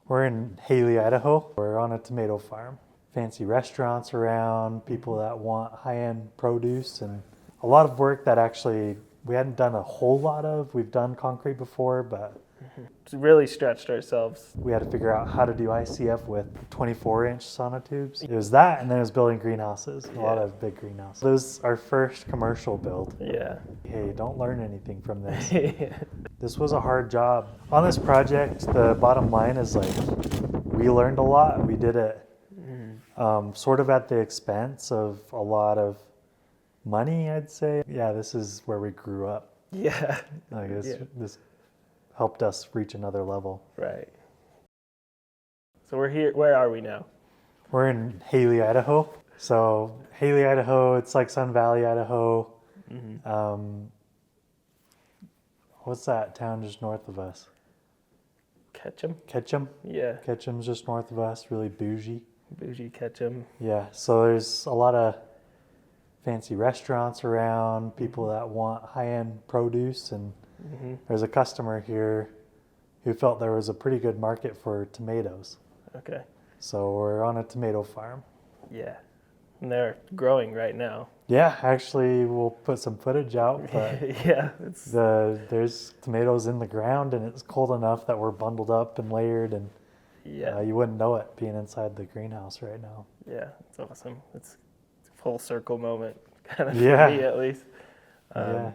We're in Hailey, Idaho. We're on a tomato farm. Fancy restaurants around, people that want high-end produce, and a lot of work that actually we hadn't done a whole lot of. We've done concrete before, but really stretched ourselves. we had to figure out how to do ICF with 24-inch sonotubes. It was that, and then it was building greenhouses, a lot of big greenhouses. It was our first commercial build. Yeah. Hey, don't learn anything from this. Yeah. This was a hard job. On this project, the bottom line is like, we learned a lot. We did it sort of at the expense of a lot of money, I'd say. Yeah, this is where we grew up. Yeah. I guess this helped us reach another level. Right. So we're here. Where are we now? We're in Hailey, Idaho. So Hailey, Idaho, it's like Sun Valley, Idaho. What's that town just north of us? Ketchum? Ketchum? Yeah. Ketchum's just north of us, really bougie. Bougie Ketchum. Yeah, so there's a lot of fancy restaurants around, people that want high-end produce, and there's a customer here who felt there was a pretty good market for tomatoes. Okay. So we're on a tomato farm. Yeah. And they're growing right now. Yeah, actually we'll put some footage out, but yeah. there's tomatoes in the ground, and it's cold enough that we're bundled up and layered, and you wouldn't know it being inside the greenhouse right now. Yeah, it's awesome. It's a full circle moment, kind of, Yeah. for me at least. Yeah.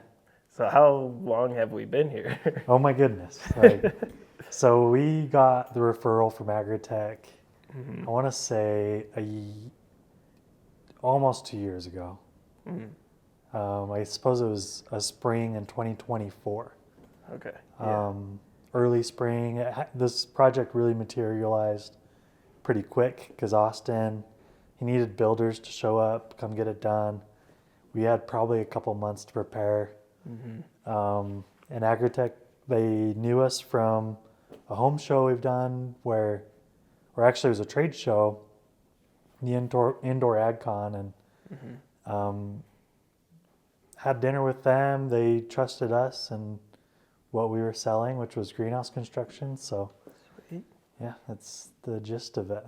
So how long have we been here? Oh my goodness. Like, so we got the referral from Agritech, I want to say almost 2 years ago. I suppose it was a spring in 2024. Okay. Early spring. This project really materialized pretty quick because Austin, he needed builders to show up, come get it done. We had probably a couple months to prepare. And Agritech, they knew us from a home show we've done or actually it was a trade show, the indoor AgCon, and had dinner with them. They trusted us and what we were selling, which was greenhouse construction. So Sweet. Yeah, that's the gist of it.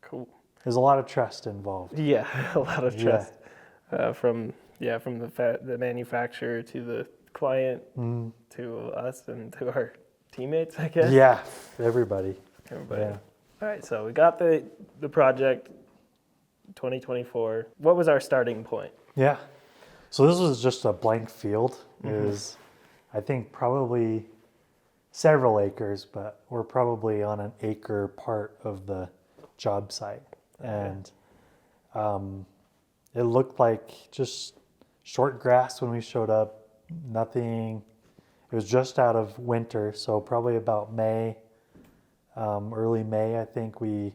Cool. There's a lot of trust involved. Yeah, a lot of trust from the manufacturer to the client to us and to our teammates, I guess. Yeah, everybody. Yeah. All right, so we got the project 2024. What was our starting point? Yeah. So this was just a blank field. It was, I think, probably several acres, but we're probably on an acre part of the job site. And it looked like just short grass when we showed up, nothing. It was just out of winter, so probably about May, early May, I think we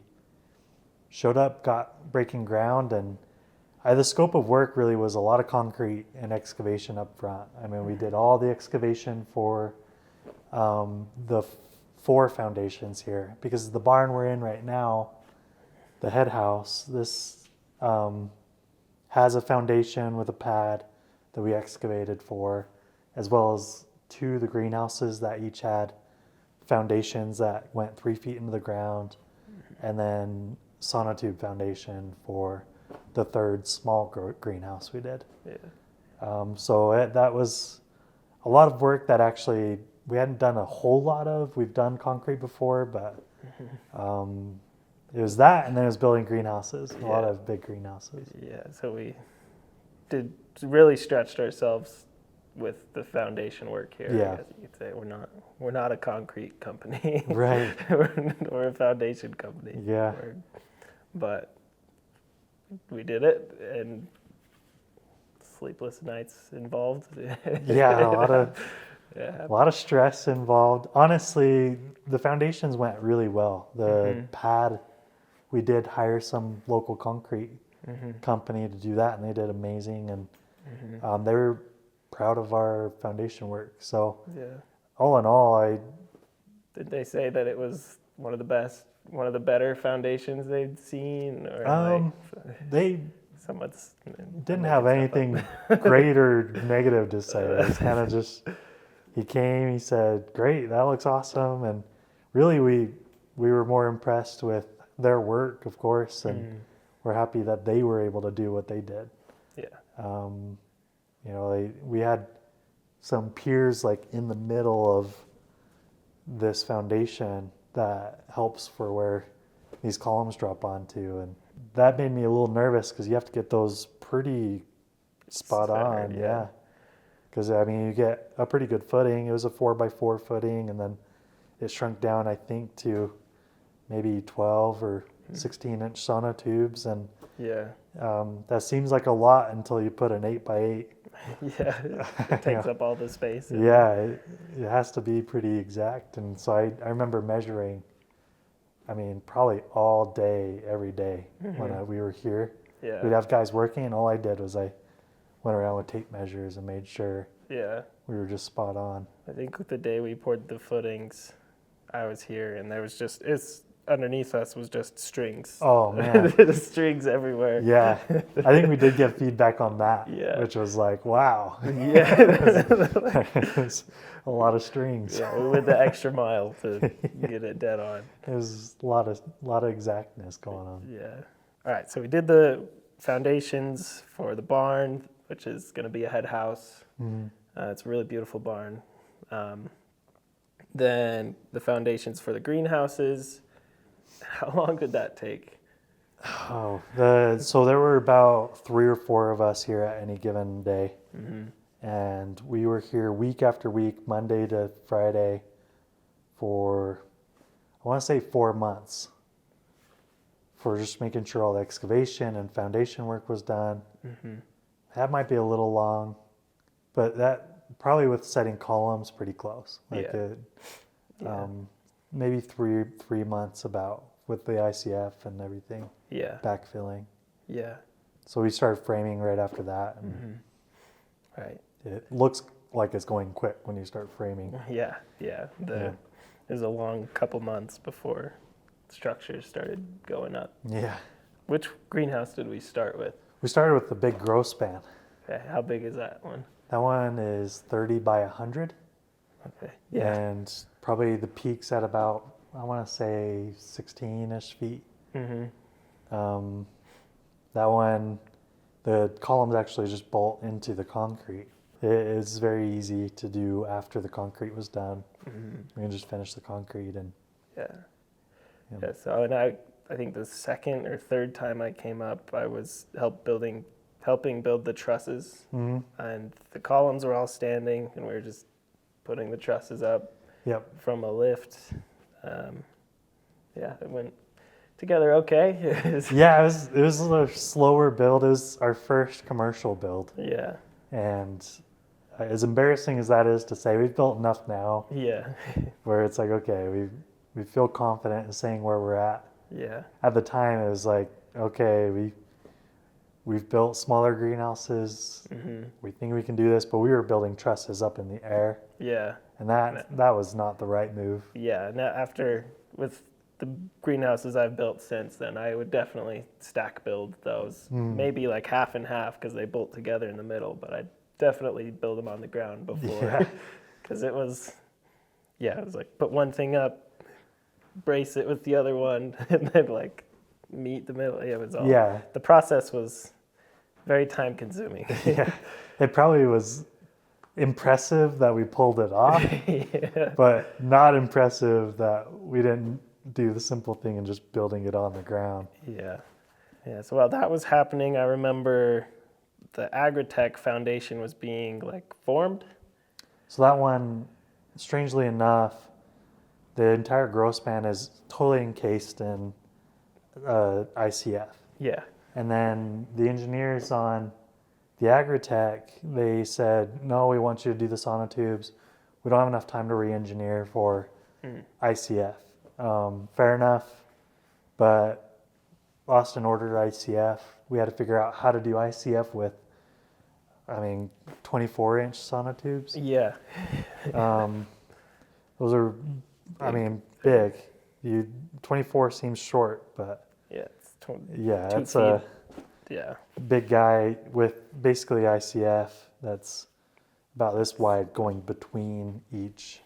showed up, got breaking ground, and the scope of work really was a lot of concrete and excavation up front. I mean, we did all the excavation for the 4 foundations here, because the barn we're in right now, the head house, this has a foundation with a pad that we excavated for, as well as 2 of the greenhouses that each had foundations that went 3 feet into the ground, and then sonotube foundation for the 3rd small greenhouse we did. Yeah. So that was a lot of work that actually we hadn't done a whole lot of. We've done concrete before, but it was that, and then it was building greenhouses, a lot of big greenhouses. Yeah, so we really stretched ourselves with the foundation work here. Yeah. I guess you could say we're not a concrete company. Right. we're a foundation company. Yeah. But we did it, and sleepless nights involved. Yeah, a lot of stress involved. Honestly, the foundations went really well. The pad, we did hire some local concrete company to do that, and they did amazing, and they were proud of our foundation work. So all in all, did they say that it was one of the better foundations they'd seen, or they somewhat didn't have anything great or negative to say. It was kind of just, he came, he said, great, that looks awesome. And really we were more impressed with their work, of course, and we're happy that they were able to do what they did. Yeah. You know, we had some piers like in the middle of this foundation that helps for where these columns drop onto, and that made me a little nervous because you have to get those pretty spot on. Yeah. Because I mean, you get a pretty good footing. It was a 4x4 footing, and then it shrunk down, I think, to maybe 12 or 16-inch sonotubes, and Yeah. that seems like a lot until you put an 8x8. Yeah. It takes up all the space. Yeah, it has to be pretty exact. And so I remember measuring, I mean, probably all day, every day when we were here. Yeah. We'd have guys working, and all I did was I went around with tape measures and made sure Yeah. we were just spot on. I think the day we poured the footings, I was here, and there was just underneath us was just strings. Oh man, The strings everywhere. yeah. I think we did get feedback on that, Yeah. which was like, wow, Yeah. it was a lot of strings. Yeah, we went the extra mile to get it dead on. It was a lot of exactness going on. Yeah. All right, so we did the foundations for the barn, which is going to be a head house. It's a really beautiful barn. Then the foundations for the greenhouses. How long did that take? Oh, so there were about 3 or 4 of us here at any given day, and we were here week after week, Monday to Friday, for I want to say 4 months, for just making sure all the excavation and foundation work was done. That might be a little long, but that probably with setting columns pretty close. Like maybe three months about with the ICF and everything. Yeah. Backfilling. Yeah. So we started framing right after that. And Right. it looks like it's going quick when you start framing. Yeah. Yeah. It was a long couple months before structures started going up. Yeah. Which greenhouse did we start with? We started with the big grow span. Okay, how big is that one? That one is 30 by 100. Okay. Yeah. And probably the peak's at about, I want to say 16-ish feet. That one, the columns actually just bolt into the concrete. It is very easy to do after the concrete was done. We can just finish the concrete and Yeah. So and I think the second or third time I came up, I was helping build the trusses, and the columns were all standing, and we were just putting the trusses up from a lift. It went together okay. Yeah, it was a slower build. It was our first commercial build. Yeah. And as embarrassing as that is to say, we've built enough now Yeah. where it's like, okay, we feel confident in saying where we're at. Yeah. At the time, it was like, okay, we've built smaller greenhouses. We think we can do this, but we were building trusses up in the air. Yeah. And that was not the right move. Yeah. Now with the greenhouses I've built since then, I would definitely stack build those. Maybe like half and half because they bolt together in the middle, but I'd definitely build them on the ground before. Because it was like put one thing up, brace it with the other one, and then like meet the middle. It was all. Yeah. The process was very time consuming. Yeah. It probably was impressive that we pulled it off, but not impressive that we didn't do the simple thing and just building it on the ground. Yeah. So while that was happening, I remember the Agritech foundation was being like formed. So that one, strangely enough, the entire grow span is totally encased in ICF. Yeah. And then the engineers on the Agritech, they said, no, we want you to do the sonotubes. We don't have enough time to re-engineer for ICF. Fair enough, but Austin ordered ICF. We had to figure out how to do ICF with, 24-inch sonotubes. Yeah. Those are, big. 24 seems short, but Yeah. It's 2 that's feet. a Yeah. big guy with basically ICF that's about this wide going between each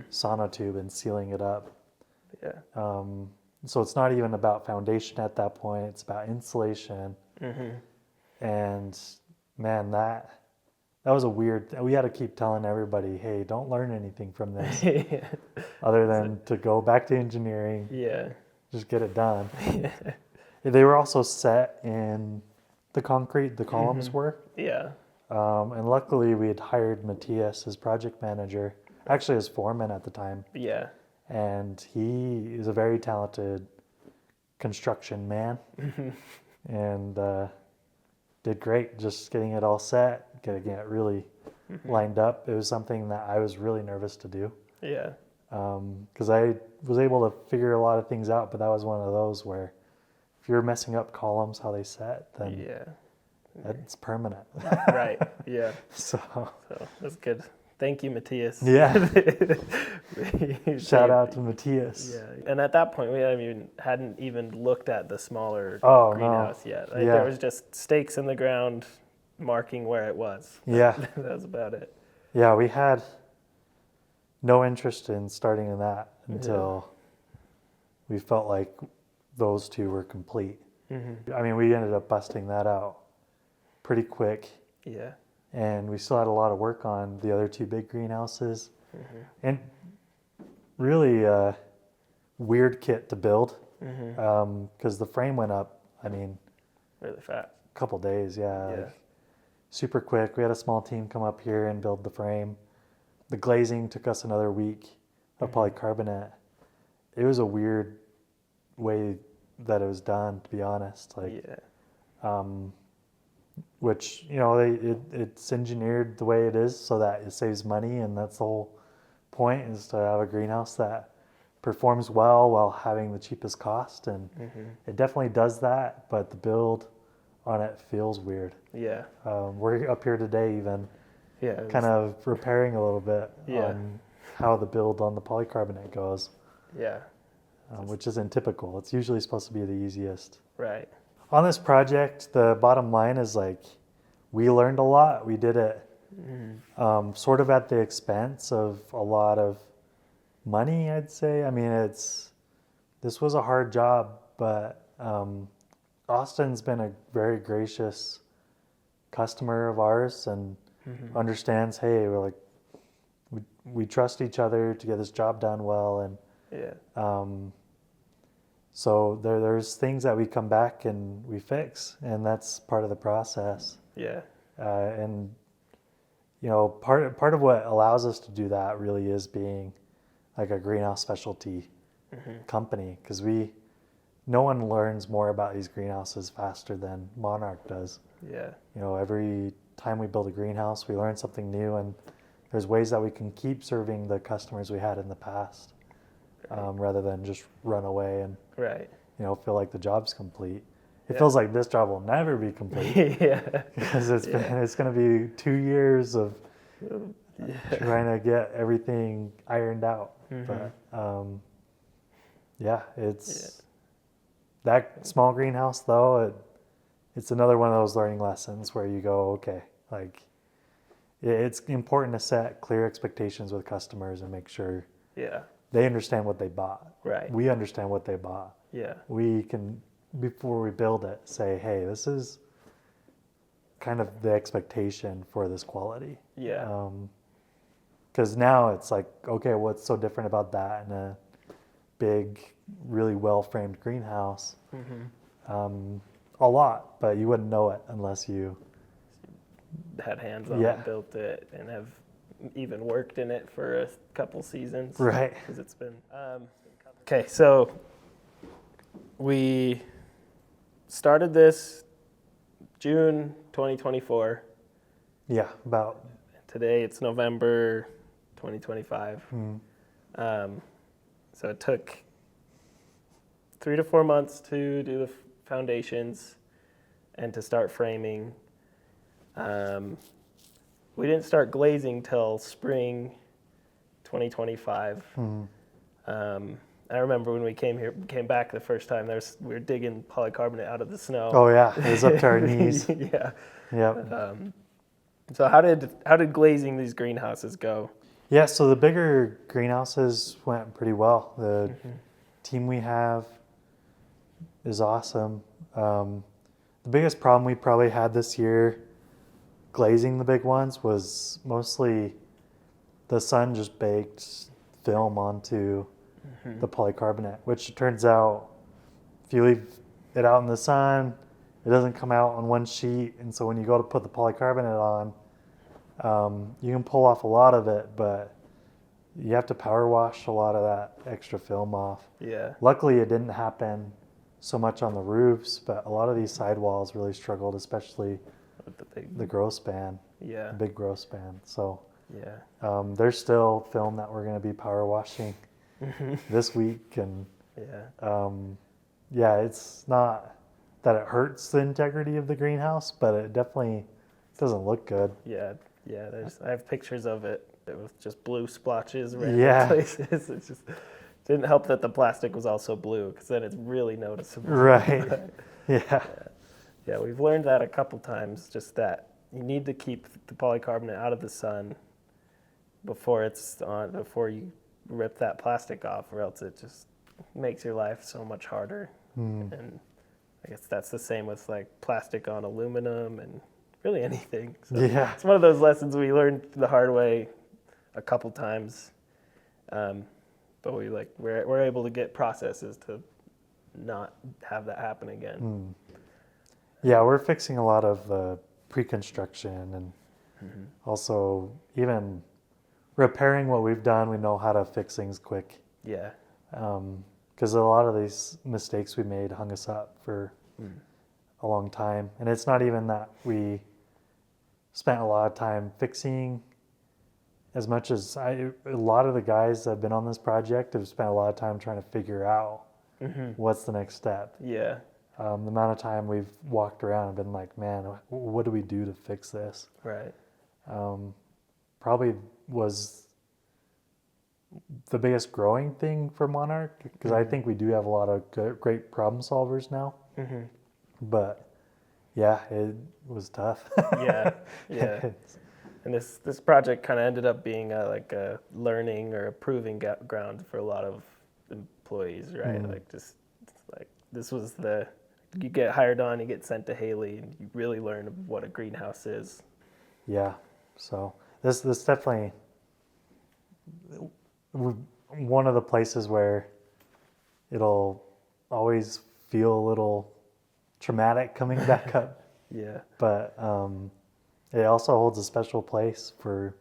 sonotube and sealing it up. Yeah. So it's not even about foundation at that point. It's about insulation. And man, that was a weird. We had to keep telling everybody, hey, don't learn anything from this, Yeah. other than to go back to engineering, Yeah. just get it done. They were also set in the concrete. The columns were. Yeah. And luckily, we had hired Matthias as project manager, actually as foreman at the time. Yeah. And he is a very talented construction man, and did great just getting it all set, getting it really lined up. It was something that I was really nervous to do, Yeah. because I was able to figure a lot of things out, but that was one of those where if you're messing up columns how they set, then Yeah. that's permanent. Right. Yeah. So that's good. Thank you, Matthias. yeah, You shout saved- out to Matthias. Yeah. And at that point, we hadn't even looked at the smaller Oh, no. greenhouse yet. Like, Yeah. There was just stakes in the ground marking where it was. Yeah. That was about it. Yeah, we had no interest in starting in that until we felt like those two were complete. I mean, we ended up busting that out pretty quick, Yeah. and we still had a lot of work on the other two big greenhouses. And really weird kit to build, because the frame went up, I mean, Really fast. a couple days, Yeah. like, super quick. We had a small team come up here and build the frame. The glazing took us another week of polycarbonate. It was a weird way that it was done, to be honest. Like, Yeah. which, you know, it's engineered the way it is so that it saves money, and that's the whole point, is to have a greenhouse that performs well while having the cheapest cost, and it definitely does that, but the build on it feels weird. Yeah. We're up here today even Yeah. it kind was- of repairing a little bit Yeah. on how the build on the polycarbonate goes, Yeah. which isn't typical. It's usually supposed to be the easiest. Right. On this project, the bottom line is like, we learned a lot. We did it sort of at the expense of a lot of money, I'd say. I mean, this was a hard job, but Austin's been a very gracious customer of ours, and understands, hey, we're like, we trust each other to get this job done well, and Yeah. so there's things that we come back and we fix, and that's part of the process. Yeah. And you know, part of what allows us to do that really is being like a greenhouse specialty company, because no one learns more about these greenhouses faster than Monarch does. Yeah. You know, every time we build a greenhouse, we learn something new, and there's ways that we can keep serving the customers we had in the past, rather than just run away and, Right. you know, feel like the job's complete. It Yeah. feels like this job will never be complete, Yeah. because it's going to be 2 years of trying to get everything ironed out. But it's that small greenhouse though. It's another one of those learning lessons where you go, okay, like it's important to set clear expectations with customers and make sure Yeah. they understand what they bought. Right. We understand what they bought. Yeah. We can, before we build it, say, hey, this is kind of the expectation for this quality. Yeah. Because now it's like, okay, what's so different about that in a big, really well-framed greenhouse? A lot, but you wouldn't know it unless you... Had hands on Yeah. it, built it, and have even worked in it for a couple seasons. Right. Because it's been. Okay, so we started this June 2024. Yeah, about... Today it's November 2025. So it took 3 to 4 months to do the foundations and to start framing. We didn't start glazing till spring 2025. I remember when we came back the first time. We were digging polycarbonate out of the snow. Oh yeah, it was up to our knees. Yeah. Yep. So how did glazing these greenhouses go? Yeah, so the bigger greenhouses went pretty well. team we have is awesome. The biggest problem we probably had this year glazing the big ones was mostly the sun just baked film onto the polycarbonate, which it turns out if you leave it out in the sun, it doesn't come out on one sheet. And so when you go to put the polycarbonate on, you can pull off a lot of it, but you have to power wash a lot of that extra film off. Yeah. Luckily, it didn't happen so much on the roofs, but a lot of these sidewalls really struggled, especially With the big. the growth span, Yeah. the big growth span. So Yeah. there's still film that we're going to be power washing this week. And Yeah. it's not that it hurts the integrity of the greenhouse, but it definitely doesn't look good. Yeah. Yeah. I have pictures of it with just blue splotches around places. It just didn't help that the plastic was also blue, because then it's really noticeable. Right. Yeah. Yeah, we've learned that a couple times, just that you need to keep the polycarbonate out of the sun before it's on, before you rip that plastic off, or else it just makes your life so much harder. And I guess that's the same with like plastic on aluminum and really anything. So Yeah. it's one of those lessons we learned the hard way a couple times. But we're able to get processes to not have that happen again. Yeah, we're fixing a lot of the pre-construction and also even repairing what we've done. We know how to fix things quick. Yeah. Because a lot of these mistakes we made hung us up for a long time. And it's not even that we spent a lot of time fixing as much as a lot of the guys that have been on this project have spent a lot of time trying to figure out what's the next step. Yeah. The amount of time we've walked around and been like, man, what do we do to fix this? Right. Probably was the biggest growing thing for Monarch, because I think we do have a lot of great problem solvers now. But yeah, it was tough. Yeah. Yeah. And this project kind of ended up being like a learning or a proving ground for a lot of employees, right? Like just like this was you get hired on, you get sent to Hailey, and you really learn what a greenhouse is. Yeah. So this definitely one of the places where it'll always feel a little traumatic coming back up. Yeah. But it also holds a special place for,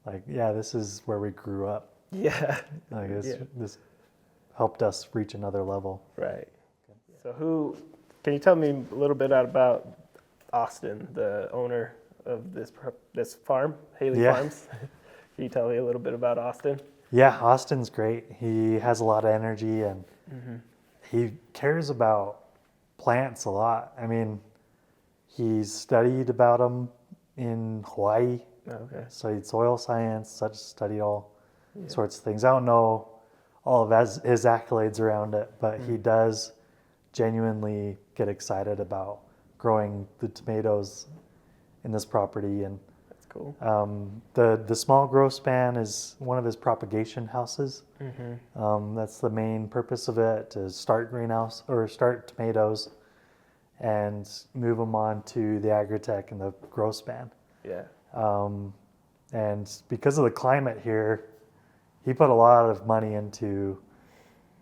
like, this is where we grew up. Yeah. I guess this helped us reach another level. Right. So can you tell me a little bit about Austin, the owner of this farm, Hailey Farms? Can you tell me a little bit about Austin? Yeah, Austin's great. He has a lot of energy and he cares about plants a lot. I mean, he's studied about them in Hawaii. Okay. Studied soil science, studied all sorts of things. I don't know all of his accolades around it, but he does genuinely get excited about growing the tomatoes in this property. And That's cool. the small growth span is one of his propagation houses. That's the main purpose of it, to start tomatoes and move them on to the agritech and the growth span. Yeah. And because of the climate here, he put a lot of money into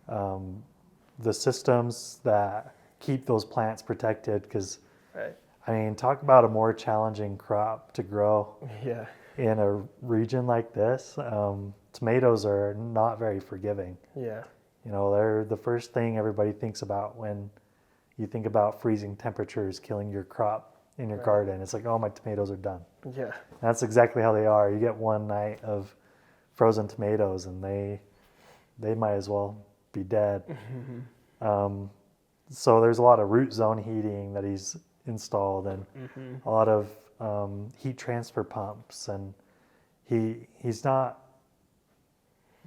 the systems that keep those plants protected. Because, Right. I mean, talk about a more challenging crop to grow Yeah. in a region like this. Tomatoes are not very forgiving. Yeah. You know, they're the first thing everybody thinks about when you think about freezing temperatures killing your crop in your garden. It's like, oh, my tomatoes are done. Yeah. And that's exactly how they are. You get one night of frozen tomatoes and they might as well be dead. So there's a lot of root zone heating that he's installed, and a lot of heat transfer pumps, and he's not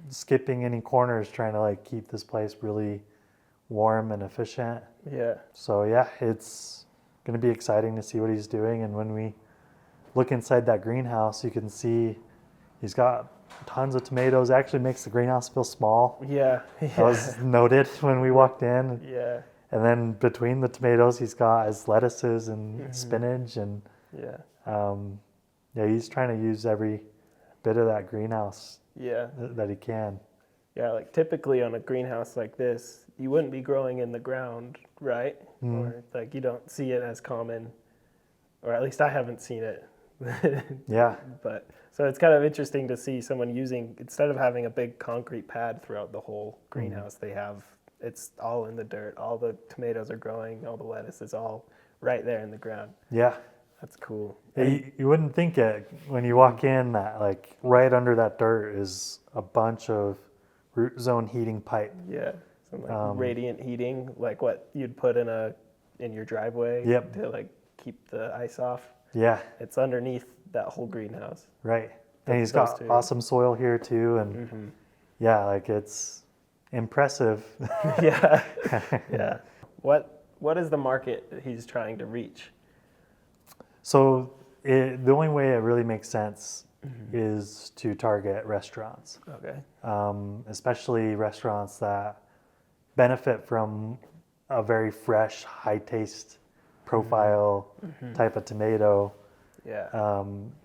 skipping any corners trying to like keep this place really warm and efficient. Yeah. So it's going to be exciting to see what he's doing. And when we look inside that greenhouse, you can see he's got tons of tomatoes. It actually makes the greenhouse feel small. Yeah. That was noted when we walked in. Yeah. And then between the tomatoes, he's got his lettuces and spinach, and Yeah. yeah, he's trying to use every bit of that greenhouse Yeah. that he can. Yeah, like typically on a greenhouse like this, you wouldn't be growing in the ground, right? Or like you don't see it as common, or at least I haven't seen it. Yeah, But so it's kind of interesting to see someone using, instead of having a big concrete pad throughout the whole greenhouse, they have, it's all in the dirt. All the tomatoes are growing, all the lettuce is all right there in the ground. yeah. That's cool. Yeah, you wouldn't think it when you walk in that like right under that dirt is a bunch of root zone heating pipe. Yeah, some like radiant heating, like what you'd put in your driveway Yep. to like keep the ice off. Yeah, It's underneath that whole greenhouse. right. And he's Those got two. awesome soil here too, and yeah, like it's impressive. Yeah, yeah. What is the market that he's trying to reach? So the only way it really makes sense is to target restaurants, Okay. especially restaurants that benefit from a very fresh, high taste profile type of tomato. Yeah.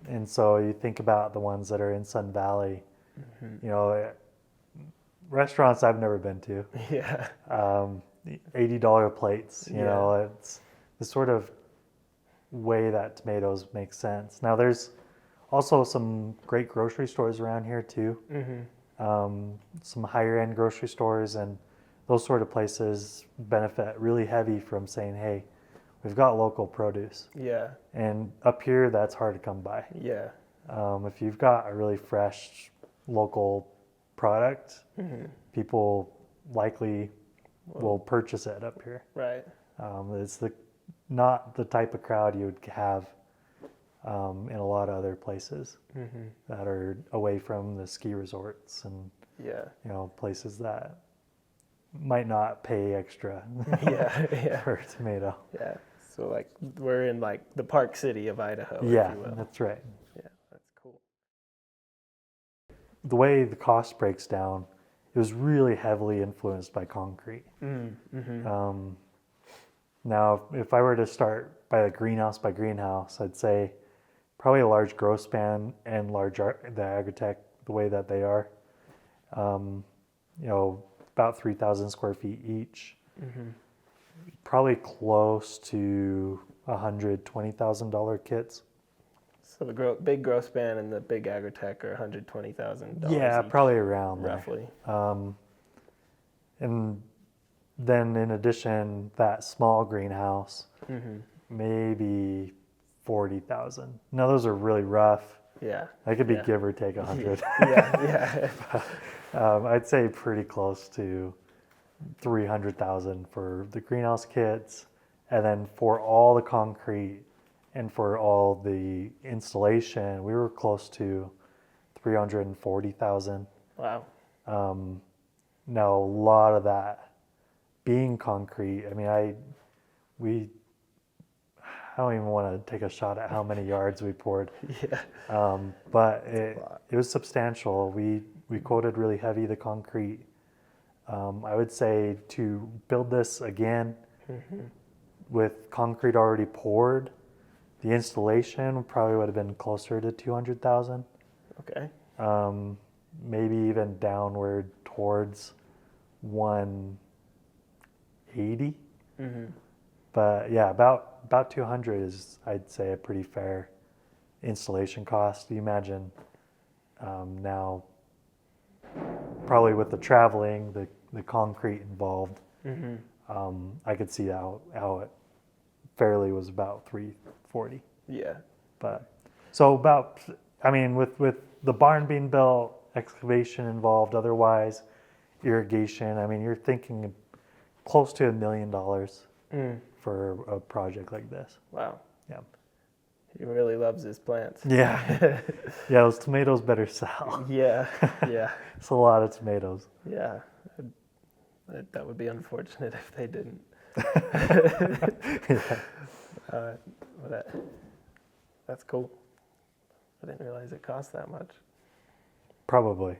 And so you think about the ones that are in Sun Valley, you know, restaurants I've never been to, Yeah. $80 plates, you Yeah. know, it's the sort of way that tomatoes make sense. Now there's also some great grocery stores around here too. Some higher end grocery stores, and those sort of places benefit really heavy from saying, hey, we've got local produce. Yeah. And up here, that's hard to come by. Yeah. If you've got a really fresh local product, people likely will purchase it up here. Right. It's not the type of crowd you would have in a lot of other places that are away from the ski resorts and Yeah. you know places that might not pay extra Yeah. Yeah. for a tomato. Yeah. So like we're in like the Park City of Idaho, Yeah, if you will. that's right. Yeah, that's cool. The way the cost breaks down, it was really heavily influenced by concrete. Now, if I were to start by greenhouse, I'd say probably a large growth span and the Agritech, the way that they are, you know, about 3,000 square feet each. Probably close to $120,000 kits. So the big growth span and the big Agritech are $120,000. Yeah, each, probably around there. roughly. And then in addition, that small greenhouse, maybe 40,000. Now those are really rough. Yeah. That could be Yeah. give or take 100. Yeah. Yeah. I'd say pretty close to 300,000 for the greenhouse kits, and then for all the concrete and for all the installation, we were close to 340,000. Wow. Now a lot of that being concrete. I mean, I don't even want to take a shot at how many yards we poured. Yeah. But it was substantial. We quoted really heavy the concrete. I would say to build this again with concrete already poured, the installation probably would have been closer to 200,000. Okay. Maybe even downward towards 180. But yeah, about 200 is, I'd say, a pretty fair installation cost. You imagine now, probably with the traveling, the concrete involved, I could see how it fairly was about 340. Yeah. But so about, I mean, with the barn being built, excavation involved, otherwise irrigation, I mean, you're thinking close to $1 million for a project like this. Wow. Yeah. He really loves his plants. Yeah. Yeah, those tomatoes better sell. Yeah. Yeah. It's a lot of tomatoes. Yeah. That would be unfortunate if they didn't. Yeah. That's cool. I didn't realize it cost that much. Probably.